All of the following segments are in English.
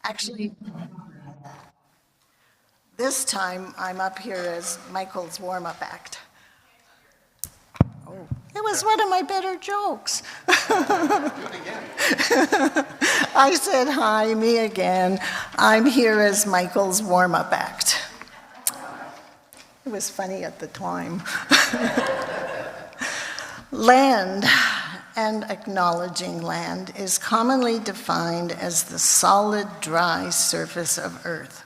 Actually, this time I'm up here as Michael's warm-up act. Oh, it was one of my better jokes. Do it again. I said, hi, me again. I'm here as Michael's warm-up act. It was funny at the time. Land and acknowledging land is commonly defined as the solid, dry surface of Earth.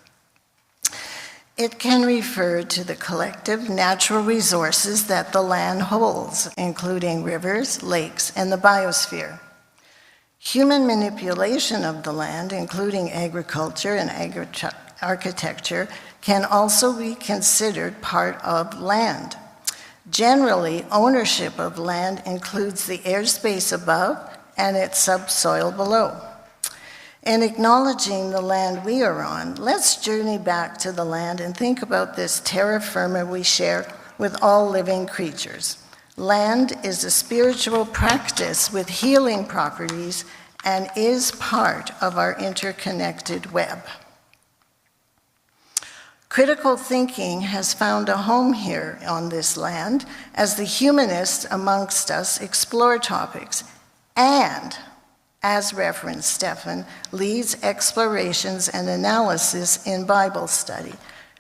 It can refer to the collective natural resources that the land holds, including rivers, lakes, and the biosphere. Human manipulation of the land, including agriculture and architecture, can also be considered part of land. Generally, ownership of land includes the airspace above and its subsoil below. In acknowledging the land we are on, let's journey back to the land and think about this terra firma we share with all living creatures. Land is a spiritual practice with healing properties and is part of our interconnected web. Critical thinking has found a home here on this land as the humanists amongst us explore topics and, as referenced, Stephen leads explorations and analysis in Bible study.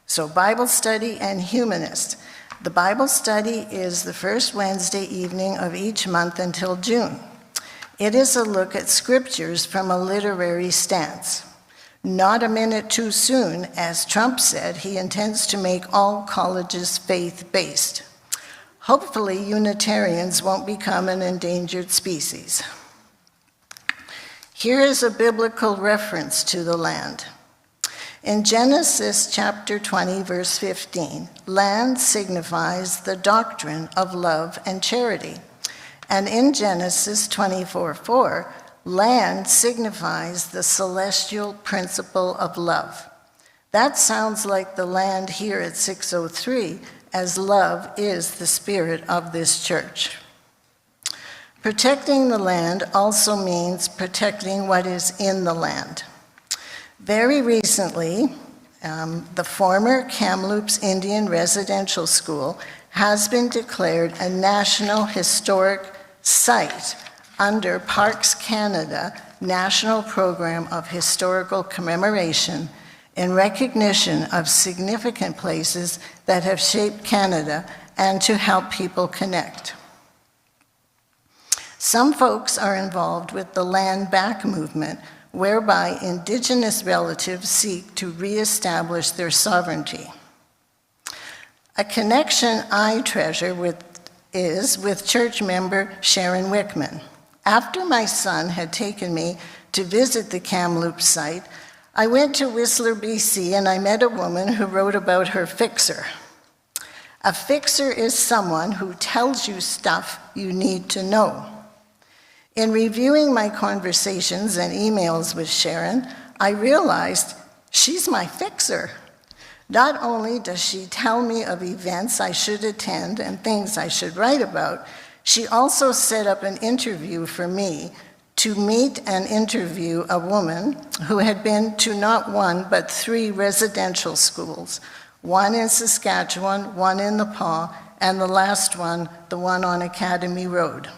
So Bible study and humanist. The Bible study is the first Wednesday evening of each month until June. It is a look at scriptures from a literary stance. Not a minute too soon, as Trump said, he intends to make all colleges faith-based. Hopefully, Unitarians won't become an endangered species. Here is a biblical reference to the land. In Genesis chapter 20, verse 15, land signifies the doctrine of love and charity. And in Genesis 24:4, land signifies the celestial principle of love. That sounds like the land here at 603, as love is the spirit of this church. Protecting the land also means protecting what is in the land. Very recently, the former Kamloops Indian Residential School has been declared a National Historic Site under Parks Canada National Program of Historical Commemoration in recognition of significant places that have shaped Canada and to help people connect. Some folks are involved with the Land Back movement, whereby Indigenous relatives seek to reestablish their sovereignty. A connection I treasure is with church member Sharon Wickman. After my son had taken me to visit the Kamloops site, I went to Whistler, BC, and I met a woman who wrote about her fixer. A fixer is someone who tells you stuff you need to know. In reviewing my conversations and emails with Sharon, I realized she's my fixer. Not only does she tell me of events I should attend and things I should write about, she also set up an interview for me to meet and interview a woman who had been to not one but 3 residential schools, one in Saskatchewan, one in Nepal, and the last one, the one on Academy Road.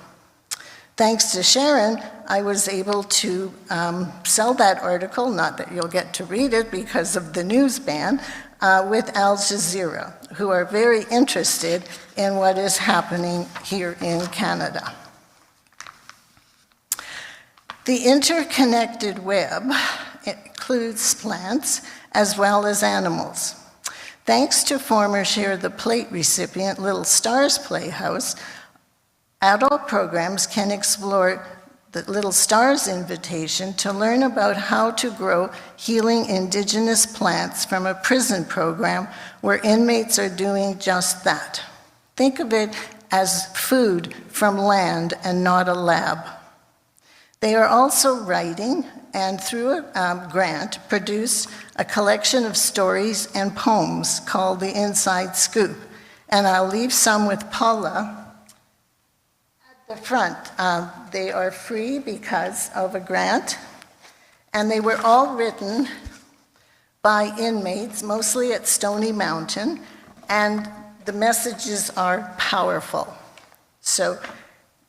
Thanks to Sharon, I was able to sell that article, not that you'll get to read it because of the news ban, with Al Jazeera, who are very interested in what is happening here in Canada. The interconnected web includes plants as well as animals. Thanks to former Share the Plate recipient Little Stars Playhouse, adult programs can explore the Little Stars invitation to learn about how to grow healing Indigenous plants from a prison program where inmates are doing just that. Think of it as food from land and not a lab. They are also writing and through a grant produce a collection of stories and poems called The Inside Scoop. And I'll leave some with Paula at the front. They are free because of a grant. and they were all written by inmates, mostly at Stony Mountain, and the messages are powerful. So,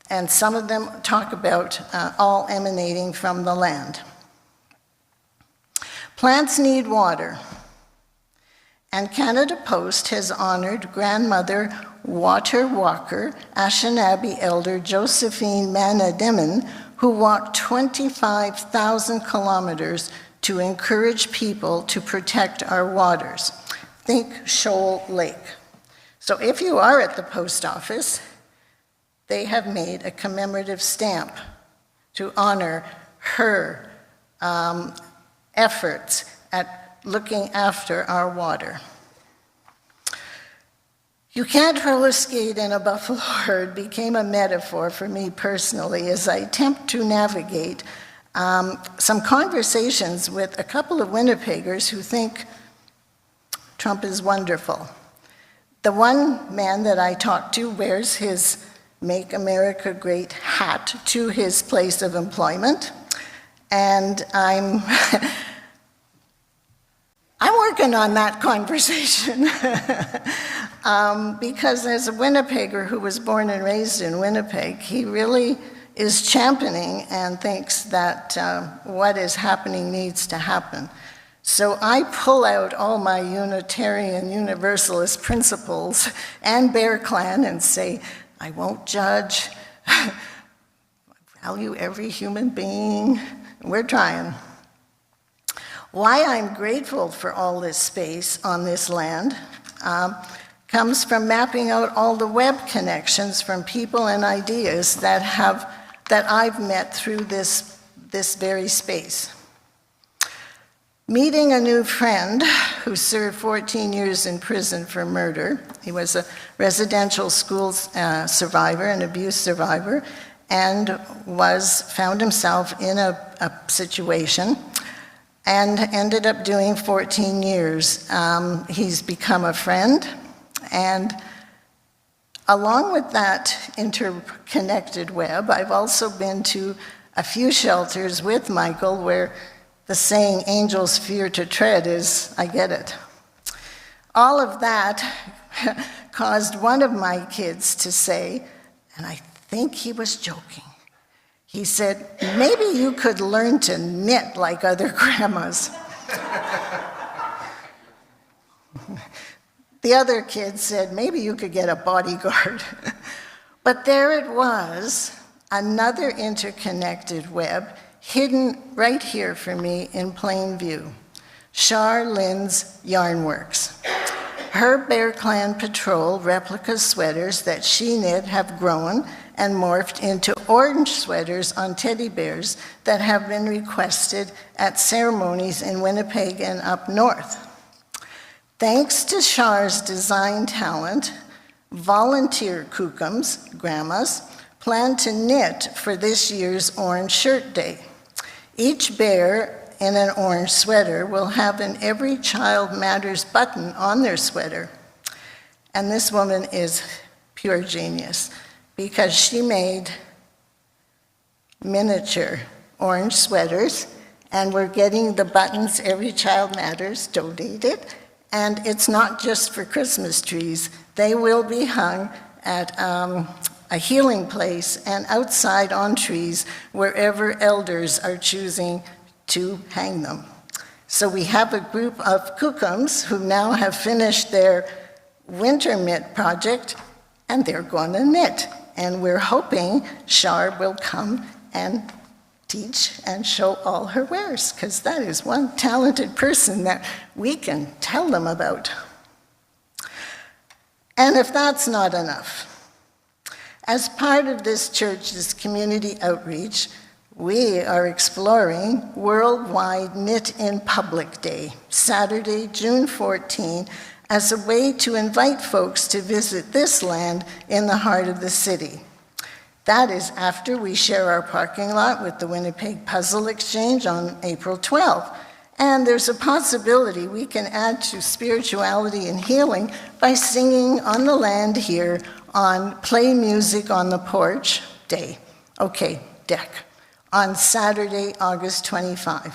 and some of them talk about all emanating from the land. Plants need water, and Canada Post has honored grandmother water walker, Anishinaabe elder Josephine Manadimin, who walked 25,000 kilometers to encourage people to protect our waters. Think Shoal Lake. So if you are at the post office, they have made a commemorative stamp to honor her efforts at looking after our water. You can't roller skate in a buffalo herd became a metaphor for me personally as I attempt to navigate some conversations with a couple of Winnipeggers who think Trump is wonderful. The one man that I talked to wears his Make America Great hat to his place of employment, and I'm working on that conversation because as a Winnipegger who was born and raised in Winnipeg, he really is championing and thinks that what is happening needs to happen. So I pull out all my Unitarian Universalist principles and Bear Clan and say, I won't judge, I value every human being, we're trying. Why I'm grateful for all this space on this land comes from mapping out all the web connections from people and ideas that I've met through this very space. Meeting a new friend who served 14 years in prison for murder. He was a residential school survivor, an abuse survivor, and found himself in a situation and ended up doing 14 years. He's become a friend, and along with that interconnected web, I've also been to a few shelters with Michael where the saying, angels fear to tread, is, I get it. All of that caused one of my kids to say, and I think he was joking, he said, maybe you could learn to knit like other grandmas. The other kid said, maybe you could get a bodyguard. But there it was, another interconnected web, hidden right here for me in plain view. Char Lynn's Yarn Works. Her Bear Clan Patrol replica sweaters that she knit have grown and morphed into orange sweaters on teddy bears that have been requested at ceremonies in Winnipeg and up north. Thanks to Char's design talent, volunteer kookums, grandmas, plan to knit for this year's Orange Shirt Day. Each bear in an orange sweater will have an Every Child Matters button on their sweater. And this woman is pure genius because she made miniature orange sweaters, and we're getting the buttons Every Child Matters donated. And it's not just for Christmas trees. They will be hung at a healing place and outside on trees wherever elders are choosing to hang them. So we have a group of kookums who now have finished their winter knit project, and they're going to knit. And we're hoping Char will come and teach and show all her wares, because that is one talented person that we can tell them about. And if that's not enough, as part of this church's community outreach, we are exploring Worldwide Knit in Public Day, Saturday, June 14, as a way to invite folks to visit this land in the heart of the city. That is after we share our parking lot with the Winnipeg Puzzle Exchange on April 12th. And there's a possibility we can add to spirituality and healing by singing on the land here on Play Music on the Porch Day, deck, on Saturday, August 25.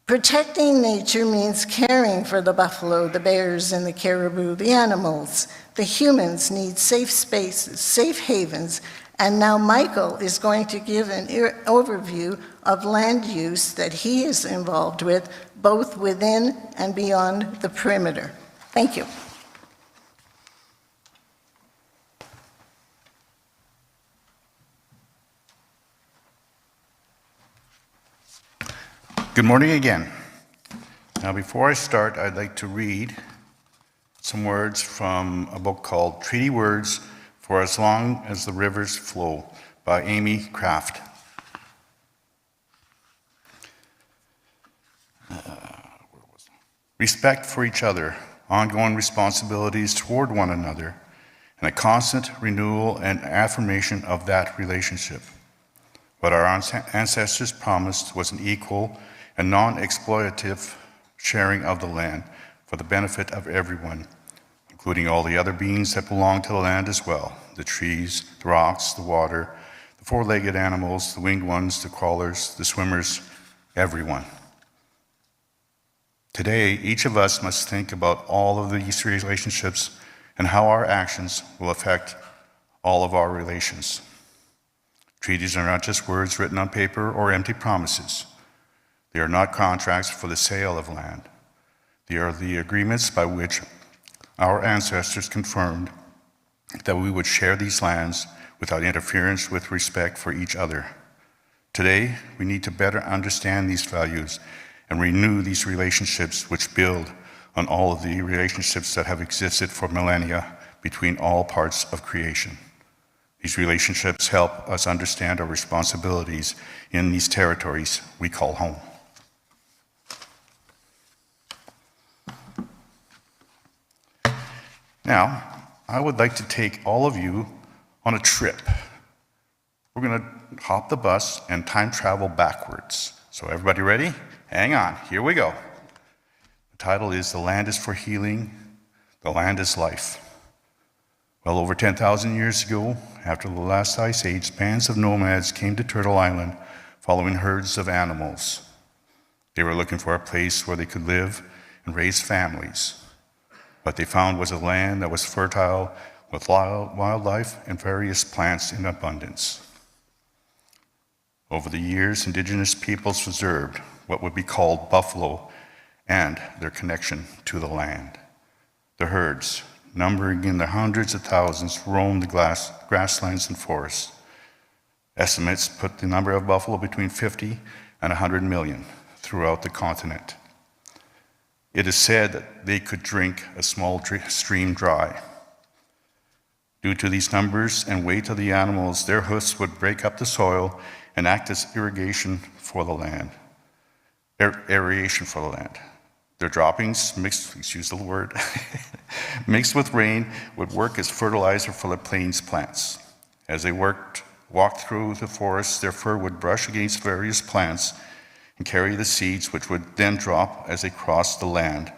Protecting nature means caring for the buffalo, the bears, and the caribou, the animals. The humans need safe spaces, safe havens, and now Michael is going to give an overview of land use that he is involved with, both within and beyond the perimeter. Thank you. Good morning again. Now, before I start, I'd like to read some words from a book called Treaty Words for As Long as the Rivers Flow by Amy Kraft. Respect for each other, ongoing responsibilities toward one another, and a constant renewal and affirmation of that relationship. What our ancestors promised was an equal and non-exploitative sharing of the land for the benefit of everyone, including all the other beings that belong to the land as well, the trees, the rocks, the water, the four-legged animals, the winged ones, the crawlers, the swimmers, everyone. Today, each of us must think about all of these relationships and how our actions will affect all of our relations. Treaties are not just words written on paper or empty promises. They are not contracts for the sale of land. They are the agreements by which our ancestors confirmed that we would share these lands without interference with respect for each other. Today, we need to better understand these values and renew these relationships which build on all of the relationships that have existed for millennia between all parts of creation. These relationships help us understand our responsibilities in these territories we call home. Now, I would like to take all of you on a trip. We're going to hop the bus and time travel backwards. So everybody ready? Hang on, here we go. The title is The Land is for Healing, the Land is Life. Well over 10,000 years ago, after the last ice age, bands of nomads came to Turtle Island following herds of animals. They were looking for a place where they could live and raise families. What they found was a land that was fertile with wildlife and various plants in abundance. Over the years, indigenous peoples preserved what would be called buffalo and their connection to the land. The herds, numbering in the hundreds of thousands, roamed the grasslands and forests. Estimates put the number of buffalo between 50 and 100 million throughout the continent. It is said that they could drink a small stream dry. Due to these numbers and weight of the animals, their hoofs would break up the soil and act as irrigation for the land. Aeration for the land. Their droppings, mixed with rain, would work as fertilizer for the plains plants. As they walked through the forest, their fur would brush against various plants and carry the seeds, which would then drop as they crossed the land.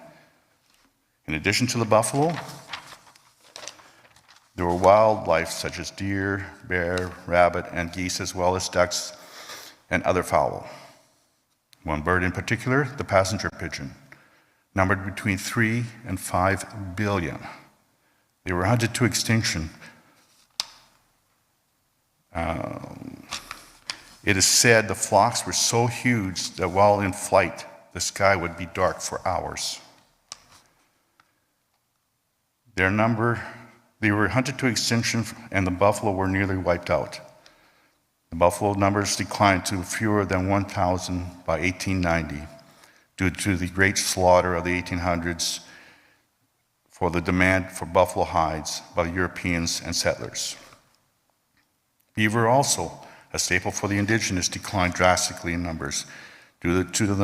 In addition to the buffalo, there were wildlife such as deer, bear, rabbit, and geese, as well as ducks and other fowl. One bird in particular, the passenger pigeon, numbered between 3 and 5 billion. They were hunted to extinction. It is said the flocks were so huge that while in flight, the sky would be dark for hours. They were hunted to extinction, and the buffalo were nearly wiped out. The buffalo numbers declined to fewer than 1,000 by 1890 due to the great slaughter of the 1800s for the demand for buffalo hides by the Europeans and settlers. Beaver, also a staple for the indigenous, declined drastically in numbers due to the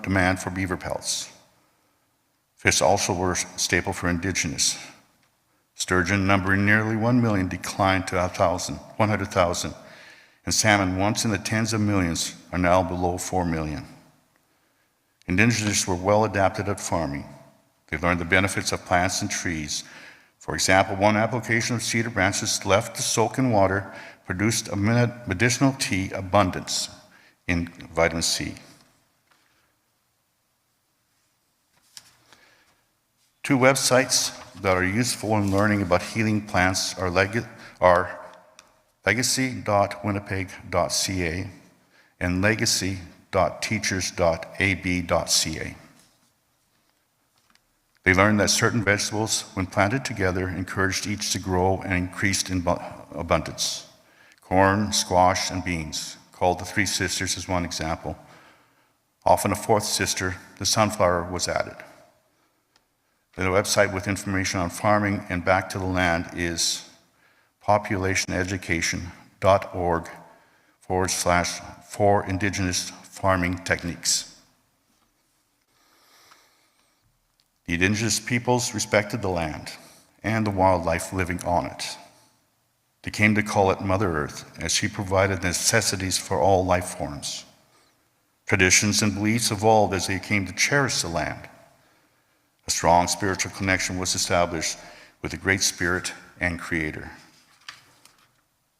demand for beaver pelts. Fish also were a staple for indigenous. Sturgeon, numbering nearly 1 million, declined to 100,000, and salmon, once in the tens of millions, are now below 4 million. Indigenous were well adapted at farming. They learned the benefits of plants and trees. For example, one application of cedar branches left to soak in water produced a medicinal tea abundance. in vitamin C. Two websites that are useful in learning about healing plants are legacy.winnipeg.ca and legacy.teachers.ab.ca. They learned that certain vegetables, when planted together, encouraged each to grow and increased in abundance. Corn, squash, and beans, called the Three Sisters, is one example. Often a fourth sister, the sunflower, was added. The website with information on farming and back to the land is populationeducation.org/for Indigenous farming techniques. The Indigenous peoples respected the land and the wildlife living on it. They came to call it Mother Earth, as she provided necessities for all life forms. Traditions and beliefs evolved as they came to cherish the land. A strong spiritual connection was established with the Great Spirit and Creator.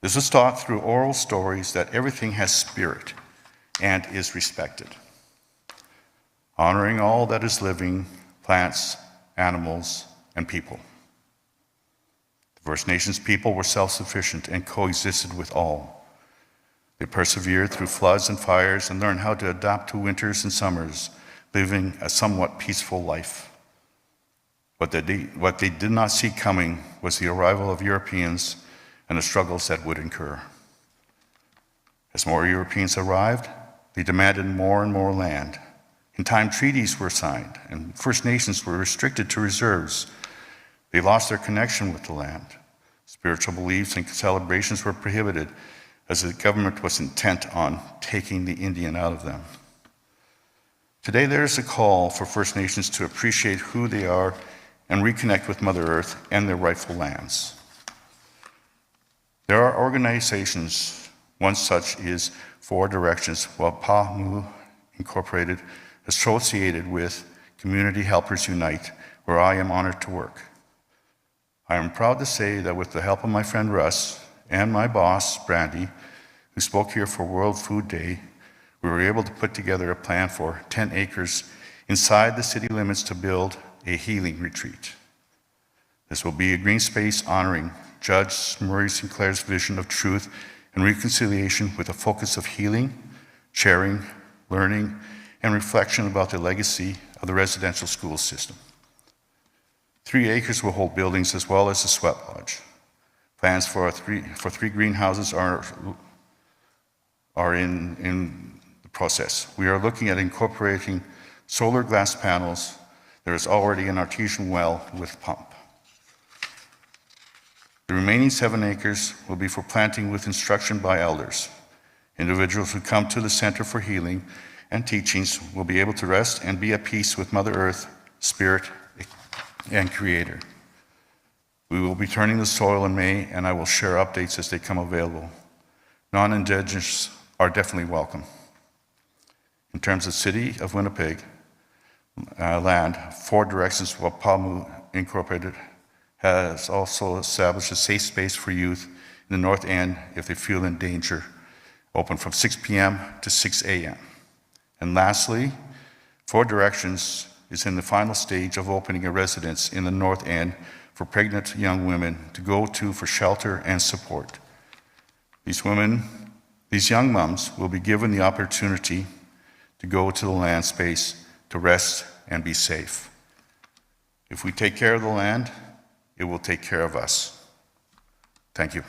This was taught through oral stories that everything has spirit and is respected. Honoring all that is living, plants, animals, and people. The First Nations people were self-sufficient and coexisted with all. They persevered through floods and fires and learned how to adapt to winters and summers, living a somewhat peaceful life. What they did not see coming was the arrival of Europeans and the struggles that would incur. As more Europeans arrived, they demanded more and more land. In time, treaties were signed, and First Nations were restricted to reserves. They lost their connection with the land. Spiritual beliefs and celebrations were prohibited, as the government was intent on taking the Indian out of them. Today, there is a call for First Nations to appreciate who they are and reconnect with Mother Earth and their rightful lands. There are organizations, one such is Four Directions, Wapamu Incorporated, associated with Community Helpers Unite, where I am honored to work. I am proud to say that with the help of my friend Russ and my boss, Brandy, who spoke here for World Food Day, we were able to put together a plan for 10 acres inside the city limits to build a healing retreat. This will be a green space honoring Judge Murray Sinclair's vision of truth and reconciliation with a focus of healing, sharing, learning, and reflection about the legacy of the residential school system. 3 acres will hold buildings as well as a sweat lodge. Plans for three greenhouses are in the process. We are looking at incorporating solar glass panels. There is already an artesian well with pump. The remaining 7 acres will be for planting with instruction by elders. Individuals who come to the Center for Healing and Teachings will be able to rest and be at peace with Mother Earth, Spirit, and Creator. We will be turning the soil in May, and I will share updates as they come available. Non-Indigenous are definitely welcome. In terms of City of Winnipeg land, Four Directions Wapamu Incorporated has also established a safe space for youth in the North End if they feel in danger, open from 6 p.m. to 6 a.m. And lastly, Four Directions is in the final stage of opening a residence in the North End for pregnant young women to go to for shelter and support. These young moms will be given the opportunity to go to the land space to rest and be safe. If we take care of the land, it will take care of us. Thank you.